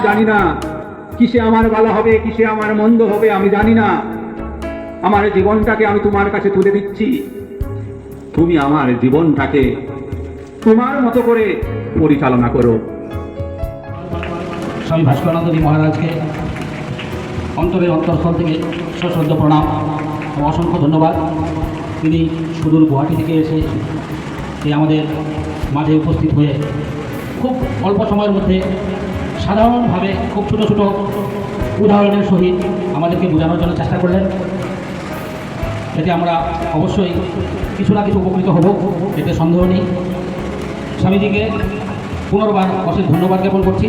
জানি না কিসে আমার ভালো হবে, কিসে আমার মন্দ হবে, আমি জানি না। আমার জীবনটাকে আমি তোমার কাছে তুলে দিচ্ছি। তুমি আমার জীবনটাকে তোমার মতো করে পরিচালনা করো। স্বামী ভাস্করানন্দজি মহারাজকে অন্তরের অন্তঃস্থল থেকে সশ্রদ্ধ প্রণাম ও অসংখ্য ধন্যবাদ। তিনি সুদূর গুয়াহাটি থেকে এসে এই আমাদের মাঝে উপস্থিত হয়ে খুব অল্প সময়ের মধ্যে সাধারণভাবে খুব ছোটো ছোটো উদাহরণের সহিত আমাদেরকে বোঝানোর জন্য চেষ্টা করলেন। এতে আমরা অবশ্যই কিছু না কিছু উপকৃত হব, এতে সন্দেহ নেই। স্বামীজিকে পুনর্বার অশেষ ধন্যবাদ জ্ঞাপন করছি।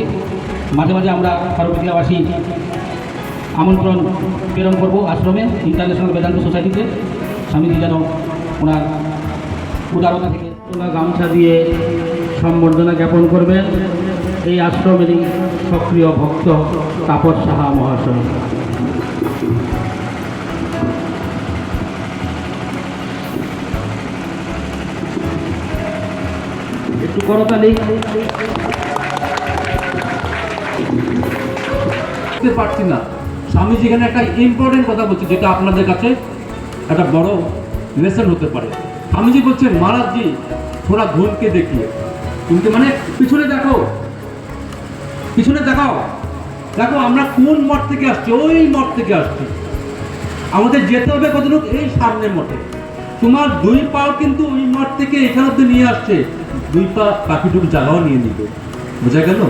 মাঝে মাঝে আমরা ফারুকিয়াবাসী আমন্ত্রণ প্রেরণ করব আশ্রমে, ইন্টারন্যাশনাল বেদান্ত সোসাইটিতে। স্বামীজি যেন ওনার উদারতা থেকে ওনার গামছা দিয়ে সম্বর্ধনা জ্ঞাপন করবেন এই আশ্রমেরই সক্রিয় ভক্ত তাপস সাহা মহাশয়। একটু করতালি। পারছি না, স্বামীজি এখানে একটা ইম্পর্টেন্ট কথা বলছে, যেটা আপনাদের কাছে একটা বড় লেসন হতে পারে। স্বামীজি বলছেন, মহারাজজি থোড়া ঘুরকে দেখিয়ে, কিন্তু মানে পিছনে দেখো, পিছনে দেখাও, দেখো আমরা কোন মঠ থেকে আসছি, ওই মঠ থেকে আসছি। আমাদের যেতে হবে কতটুকু, এই সামনের মঠে। তোমার দুই পাও কিন্তু ওই মঠ থেকে এখানে অব্দি নিয়ে আসছে, দুই পা বাকিটুকু জায়গাও নিয়ে নিবে। বোঝা গেল?